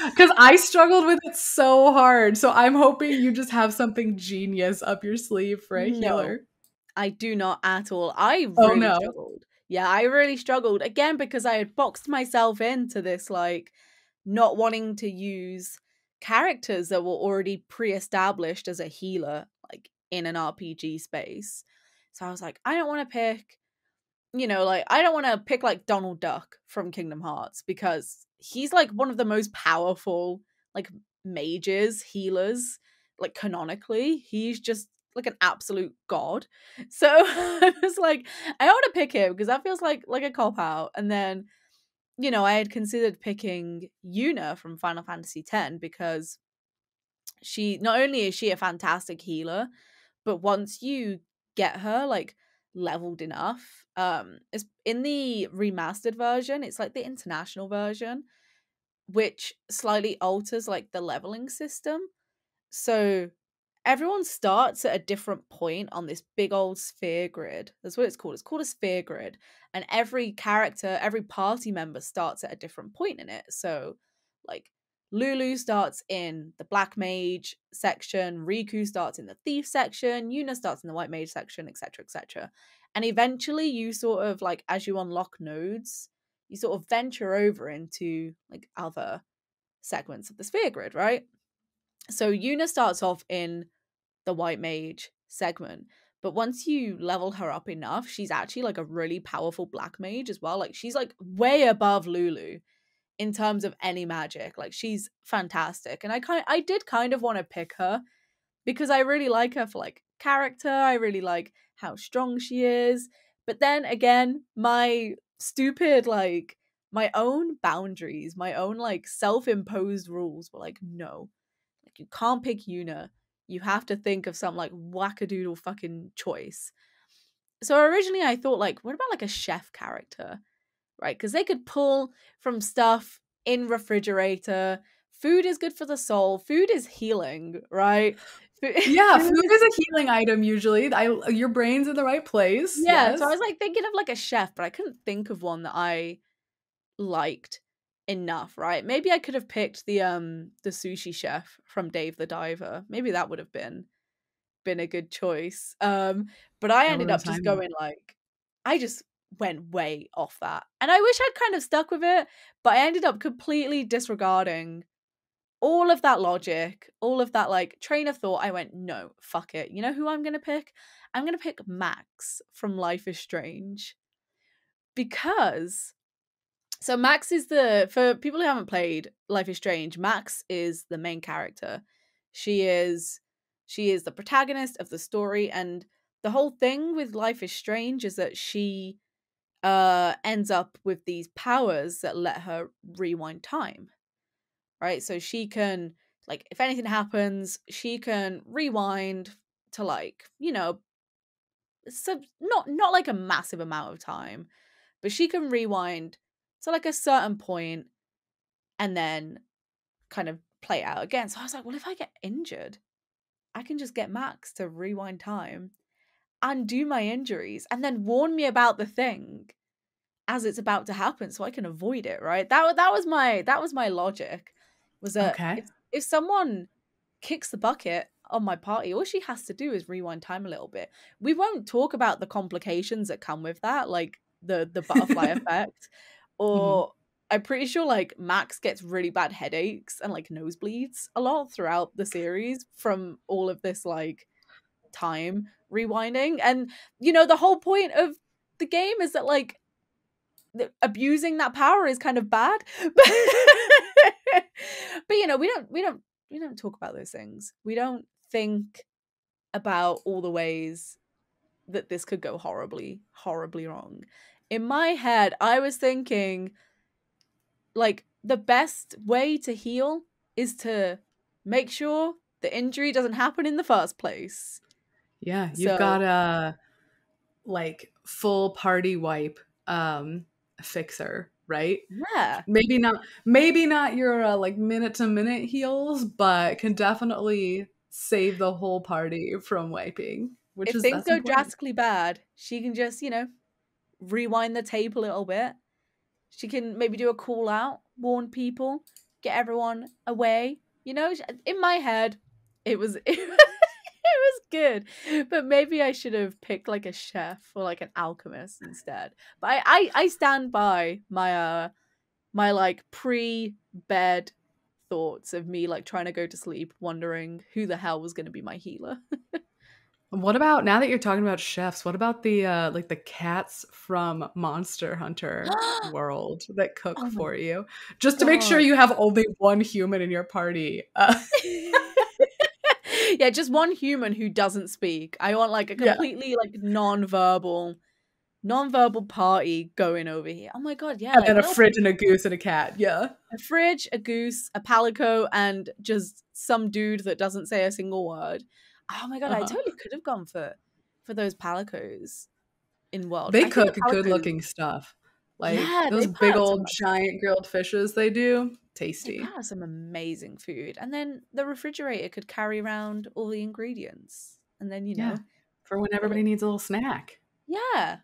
Because I struggled with it so hard. So I'm hoping you just have something genius up your sleeve for a
No,
healer.
I do not at all. I
Oh
really
no.
struggled. Yeah, I really struggled. Again, because I had boxed myself into this, like, not wanting to use characters that were already pre-established as a healer, like, in an RPG space. So I was like, I don't want to pick, like, I don't want to pick, like, Donald Duck from Kingdom Hearts because he's, like, one of the most powerful, like, mages, healers, like, canonically. He's just, like, an absolute god. So I was like, I want to pick him because that feels like a cop out. And then, I had considered picking Yuna from Final Fantasy X because she not only is she a fantastic healer, but once you get her like leveled enough, it's in the remastered version, it's like the international version, which slightly alters like the leveling system. So everyone starts at a different point on this big old sphere grid. That's what it's called. It's called a sphere grid. And every character, every party member starts at a different point in it. So, like, Lulu starts in the Black Mage section, Riku starts in the Thief section, Yuna starts in the White Mage section, etc., etc. And eventually, you sort of, like, as you unlock nodes, you sort of venture over into, like, other segments of the sphere grid, right? So Yuna starts off in the white mage segment. But once you level her up enough, she's actually like a really powerful black mage as well. Like she's like way above Lulu in terms of any magic. Like she's fantastic. And I did kind of want to pick her because I really like her for like character. I really like how strong she is. But then again, my stupid like my own boundaries, my own like self-imposed rules were like, no, like you can't pick Yuna. You have to think of some like wackadoodle fucking choice. So originally I thought like, what about like a chef character, right? Because they could pull from stuff in refrigerator. Food is good for the soul. Food is healing, right?
Yeah,
Food
food
is
is a healing item usually. Your brain's in the right place.
yeah. So I
Yes.
was like thinking of like a chef, but I couldn't think of one that I liked enough, right? Maybe I could have picked the sushi chef from Dave the Diver. Maybe that would have been a good choice. But I
That would
ended
have
up
been
just
timely.
going like I just went way off that. And I wish I'd kind of stuck with it, but I ended up completely disregarding all of that logic, all of that like train of thought. I went, no, fuck it. You know who I'm gonna pick? I'm gonna pick Max from Life is Strange. Because so Max is for people who haven't played Life is Strange, Max is the main character. She is she is the protagonist of the story, and the whole thing with Life is Strange is that she ends up with these powers that let her rewind time. Right? So she can like if anything happens, she can rewind to like, not like a massive amount of time, but she can rewind to like a certain point and then kind of play it out again. So I was like, well, if I get injured, I can just get Max to rewind time, undo my injuries, and then warn me about the thing as it's about to happen, so I can avoid it. Right? That was my logic. Was that
Okay.
if someone kicks the bucket on my party, all she has to do is rewind time a little bit. We won't talk about the complications that come with that, like the butterfly effect,
Mhm.
or I'm pretty sure like Max gets really bad headaches and like nosebleeds a lot throughout the series from all of this like time rewinding. And the whole point of the game is that like abusing that power is kind of bad. But we don't talk about those things. We don't think about all the ways that this could go horribly, horribly wrong. In my head, I was thinking like the best way to heal is to make sure the injury doesn't happen in the first place.
Yeah, you've
So
got a like full party wipe fixer, right?
yeah,
Maybe not your like minute to minute heals, but can definitely save the whole party from wiping, which
if
is
things
that's
go
important.
drastically bad, she can just rewind the tape a little bit. She can maybe do a call out, warn people, get everyone away. You know, in my head, it was it was good, but maybe I should have picked like a chef or like an alchemist instead. But I stand by my like pre-bed thoughts of me like trying to go to sleep, wondering who the hell was going to be my healer.
What about, now that you're talking about chefs, what about the like the cats from Monster Hunter world that cook
Oh my
for you? Just to make sure
god.
you have only one human in your party.
Yeah, just one human who doesn't speak. I want like a
Yeah.
completely like non-verbal party going over here. Oh my god, yeah,
And
like
then a
little
fridge and a goose and a cat. Yeah.
a fridge, a goose, a palico, and just some dude that doesn't say a single word. Oh my god, I
Uh-huh.
totally could have gone for those in World.
They
I think
cook
the
good
palicos,
looking stuff. Like
yeah,
those
they put
big
out some
old giant grilled fishes they do.
they put
Tasty.
out some amazing food, and then the refrigerator could carry around all the ingredients, and then
Yeah. For when everybody needs a little snack.
yeah,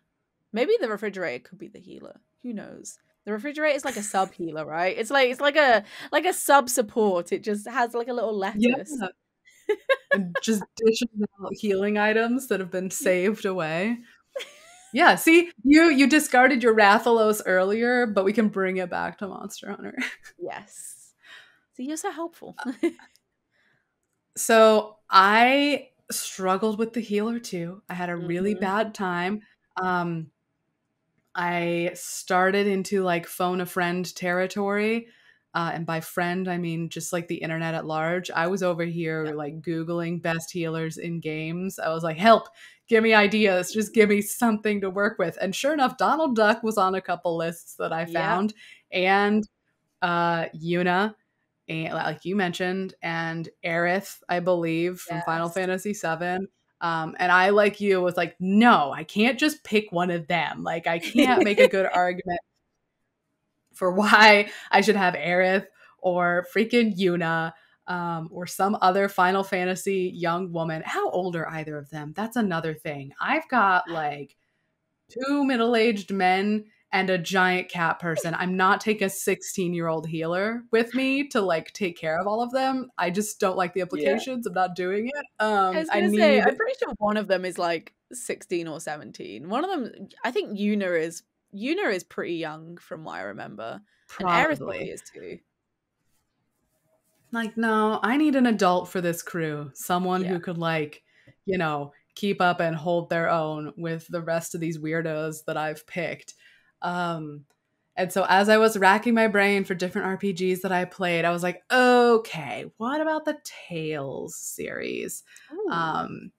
maybe the refrigerator could be the healer. Who knows? The refrigerator is like a sub healer, right? It's like a sub support. It just has like a little
Yeah.
lettuce.
And just dishes out healing items that have been saved away. Yeah, see, you discarded your Rathalos earlier, but we can bring it back to Monster Hunter.
Yes. See, you're so helpful.
So I struggled with the healer too. I had a really
Mhm.
bad time. Um, I started into like phone a friend territory. And by friend, I mean just like the internet at large. I was over
Yeah.
here like Googling best healers in games. I was like, help, give me ideas, just give me something to work with. And sure enough, Donald Duck was on a couple lists that I
Yep.
found. And Yuna, and like you mentioned, and Aerith, I believe, from Final
Yes.
Fantasy VII. And I, like you, was like, no, I can't just pick one of them. Like, I can't make a good argument for why I should have Aerith or freaking Yuna, or some other Final Fantasy young woman. How old are either of them? That's another thing. I've got like two middle-aged men and a giant cat person. I'm not taking a 16-year-old healer with me to like take care of all of them. I just don't like the
Yeah.
implications of not doing it.
I was
I
gonna say,
need
I'm pretty sure one of them is like 16 or 17. One of them, I think Yuna is pretty young from what I remember, and Aerith probably
probably
is too.
like, no, I need an adult for this crew. Someone
Yeah.
who could like, keep up and hold their own with the rest of these weirdos that I've picked. Um, and so as I was racking my brain for different RPGs that I played, I was like, okay, what about the Tales series?
Ooh.
Um,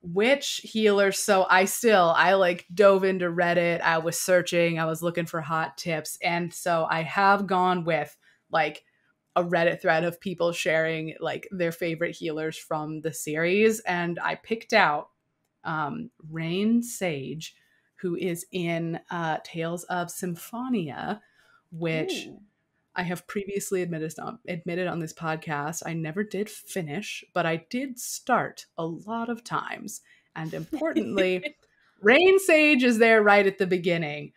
which healers? So I like dove into Reddit. I was searching, I was looking for hot tips. And so I have gone with like a Reddit thread of people sharing like their favorite healers from the series. And I picked out Rain Sage, who is in Tales of Symphonia, which
Ooh.
I have previously admitted on this podcast. I never did finish, but I did start a lot of times. And importantly, Rain Sage is there right at the beginning.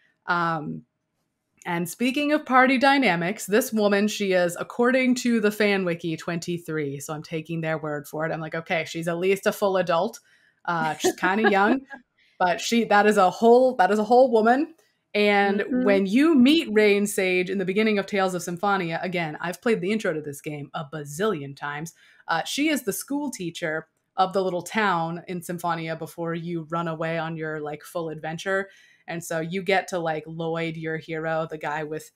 And speaking of party dynamics, this woman, she is, according to the fan wiki, 23. So I'm taking their word for it. I'm like, okay, she's at least a full adult. She's kind of young, but that is a whole woman. And
Mhm.
when you meet Rain Sage in the beginning of Tales of Symphonia, again, I've played the intro to this game a bazillion times. She is the school teacher of the little town in Symphonia before you run away on your like full adventure. And so you get to like Lloyd, your hero, the guy with,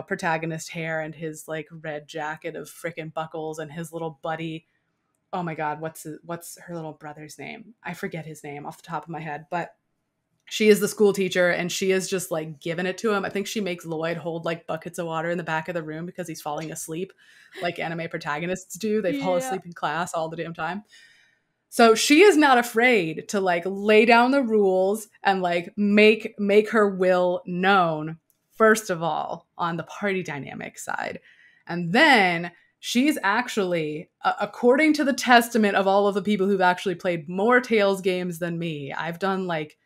protagonist hair and his like red jacket of frickin' buckles, and his little buddy. Oh my God, what's her little brother's name? I forget his name off the top of my head, but she is the school teacher and she is just like giving it to him. I think she makes Lloyd hold like buckets of water in the back of the room because he's falling asleep like anime protagonists do. They fall
Yeah.
asleep in class all the damn time. So she is not afraid to like lay down the rules and like make her will known, first of all, on the party dynamic side. And then she's actually, according to the testament of all of the people who've actually played more Tales games than me, I've done like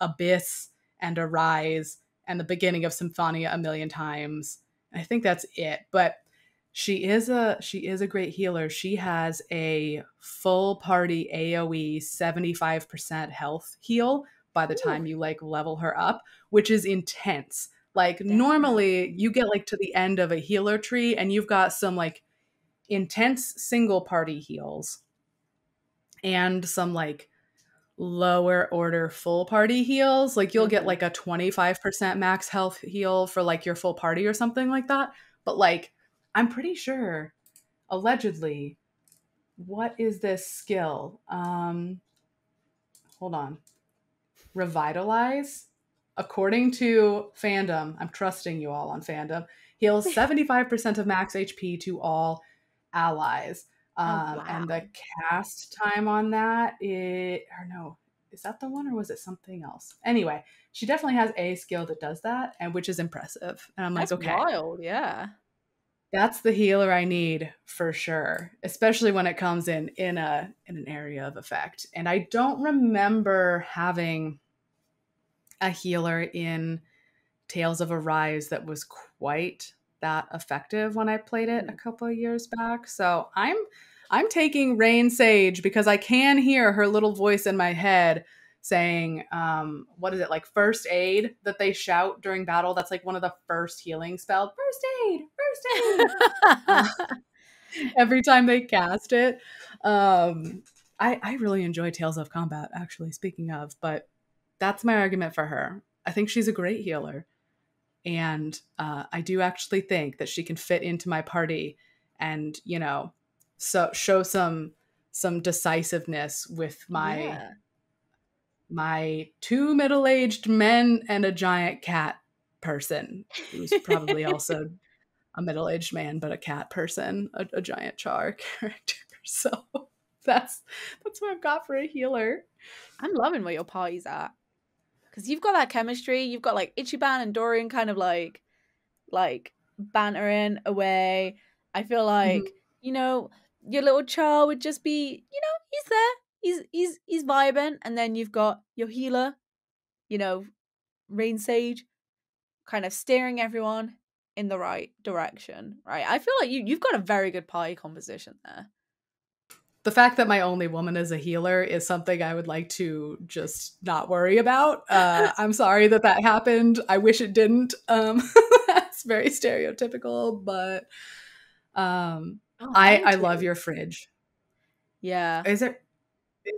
Abyss and a rise and the beginning of Symphonia a million times. I think that's it. But she is a great healer. She has a full party AoE 75% health heal by the
Ooh,
time you like level her up, which is intense. Like
damn.
normally you get like to the end of a healer tree and you've got some like intense single party heals and some like lower order full party heals. Like you'll get
Mm-hmm.
like a 25% max health heal for like your full party or something like that. But like I'm pretty sure allegedly what is this skill? Hold on. Revitalize. According to fandom, I'm trusting you all on fandom, heals 75% of max HP to all allies.
Oh
And the
wow.
cast time on that, or no, is that the one or was it something else? Anyway, she definitely has a skill that does that, and which is impressive. And I'm like,
That's
okay,
wild, yeah.
that's the healer I need for sure, especially when it comes in an area of effect. And I don't remember having a healer in Tales of Arise that was quite that effective when I played it a
Hmm.
couple of years back. So I'm taking Rain Sage because I can hear her little voice in my head saying, what is it, like first aid that they shout during battle? That's like one of the first healing spells. First aid. Uh, every time they cast it. I really enjoy Tales of Combat, actually, speaking of, but that's my argument for her. I think she's a great healer. And I do actually think that she can fit into my party and, so show some decisiveness with
Yeah.
my two middle-aged men and a giant cat person who's probably also a middle-aged man but a cat person, a giant char character. So that's that's what I've got for a healer.
I'm loving where your party's at. Because you've got that chemistry, you've got like Ichiban and Dorian kind of like bantering away. I feel
Mhm.
like, your little Char would just be, he's there. He's vibing. And then you've got your healer, you know, Rain Sage, kind of steering everyone in the right direction. Right. I feel like you've got a very good party composition there.
The fact that my only woman is a healer is something I would like to just not worry about. I'm sorry that that happened. I wish it didn't. That's very stereotypical, but um,
Oh, mine
I love
too.
your fridge.
Yeah.
Is it?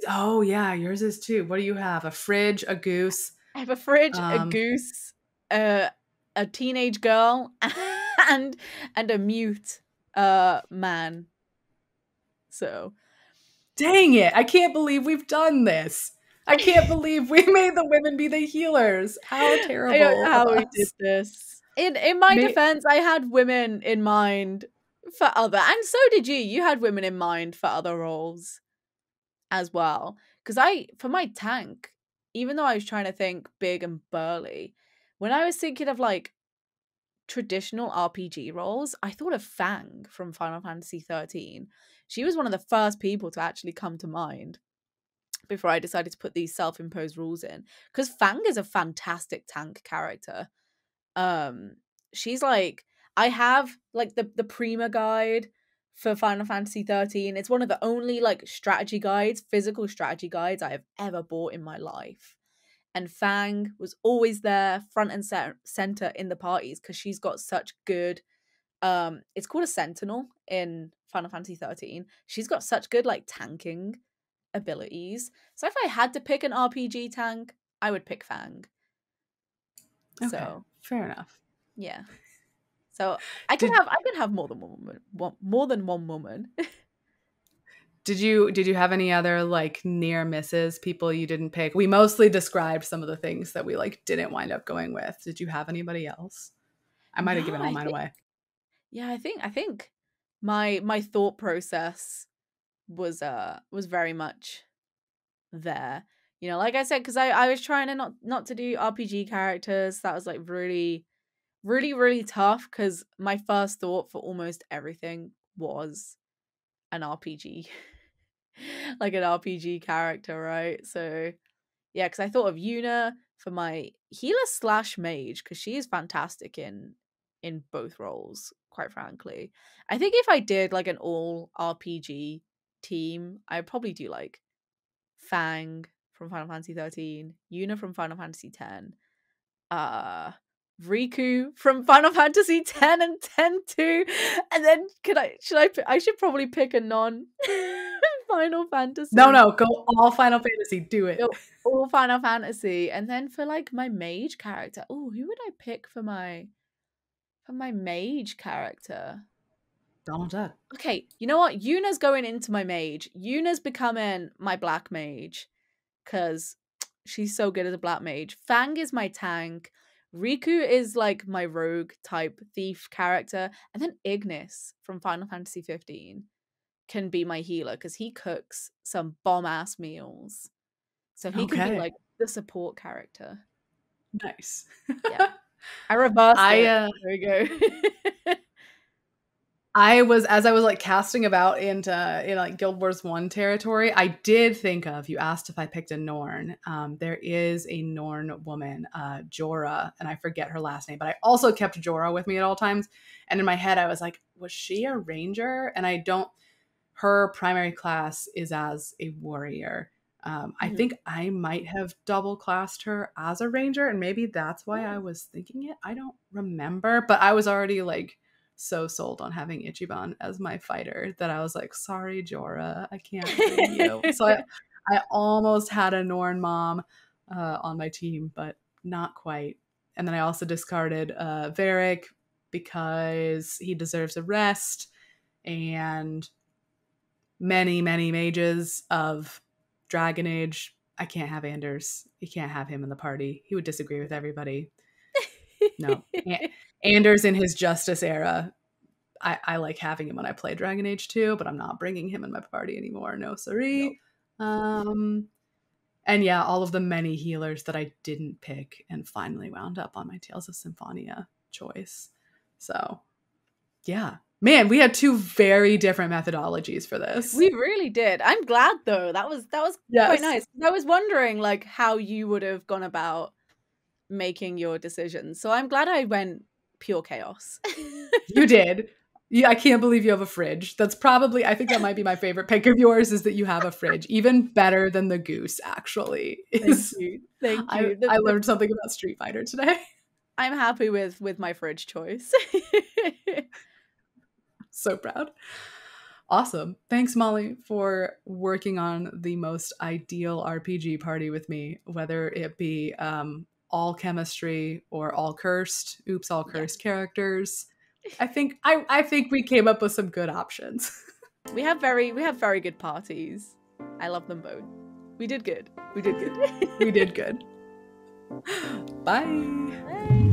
Oh yeah, yours is too. What do you have? A fridge, a goose.
I have a fridge, a
Um,
goose, a a teenage girl, and a mute man. So
Dang it! I can't believe we've done this. I can't believe we made the women be the healers. How
I don't know
terrible of
how we did
us.
this. In my
May-
defense, I had women in mind for other, and so did you. You had women in mind for other roles as well. Because for my tank, even though I was trying to think big and burly, when I was thinking of like traditional RPG roles, I thought of Fang from Final Fantasy 13. She was one of the first people to actually come to mind before I decided to put these self-imposed rules in. Because Fang is a fantastic tank character. Um, she's like, I have like the Prima guide for Final Fantasy 13. It's one of the only like strategy guides, physical strategy guides I have ever bought in my life. And Fang was always there, front and center in the parties because she's got such good. It's called a Sentinel in Final Fantasy 13. She's got such good like tanking abilities. So if I had to pick an RPG tank, I would pick Fang.
okay,
So
fair enough.
yeah. So
Did
I could have more than one woman, more than one woman.
did you have any other like near misses, people you didn't pick? We mostly described some of the things that we like didn't wind up going with. Did you have anybody else? I might have
No,
given all mine away.
I think my thought process was very much there. Like I said, because I was trying to not to do RPG characters. That was like really, really, really tough because my first thought for almost everything was an RPG. Like an RPG character, right? So yeah, because I thought of Yuna for my healer slash mage, because she is fantastic in both roles, quite frankly. I think if I did like an all RPG team, I'd probably do like Fang from Final Fantasy 13, Yuna from Final Fantasy 10, uh Riku from Final Fantasy 10 and 10 2. And then I should probably pick a non Final Fantasy.
No, go all Final Fantasy, do it.
All Final Fantasy. And then for like my mage character, oh, who would I pick for my mage character?
Donald Duck.
Okay, you know what? Yuna's going into my mage. Yuna's becoming my black mage because she's so good as a black mage. Fang is my tank. Riku is like my rogue type thief character. And then Ignis from Final Fantasy 15 can be my healer because he cooks some bomb ass meals. So he can be like the support character.
Nice.
Yeah. I reversed it. There we go.
As I was like casting about in like Guild Wars 1 territory, I did think of, you asked if I picked a Norn. There is a Norn woman, Jorah, and I forget her last name, but I also kept Jorah with me at all times. And in my head, I was like, was she a ranger? And her primary class is as a warrior. I think I might have double classed her as a ranger, and maybe that's why I was thinking it. I don't remember, but I was already like so sold on having Ichiban as my fighter that I was like, sorry, Jorah, I can't bring you. So I almost had a Norn mom on my team, but not quite. And then I also discarded Varric because he deserves a rest, and many mages of Dragon Age. I can't have Anders. You can't have him in the party. He would disagree with everybody. No. Anders in his Justice era, I like having him when I play Dragon Age 2, but I'm not bringing him in my party anymore. No, sorry. Nope. And yeah, all of the many healers that I didn't pick and finally wound up on my Tales of Symphonia choice. So, yeah. Man, we had two very different methodologies for this.
We really did. I'm glad though. That was quite nice. I was wondering like how you would have gone about making your decisions. So I'm glad I went pure chaos.
You did. Yeah, I can't believe you have a fridge. That's probably, I think that might be my favorite pick of yours, is that you have a fridge. Even better than the goose, actually.
Thank you.
I learned something about Street Fighter today.
I'm happy with my fridge choice.
So proud. Awesome. Thanks, Mollie, for working on the most ideal RPG party with me, whether it be all chemistry or all cursed. Oops, all cursed characters. I think we came up with some good options.
We have very good parties. I love them both. We did good. We did good.
We did good. Bye.
Bye.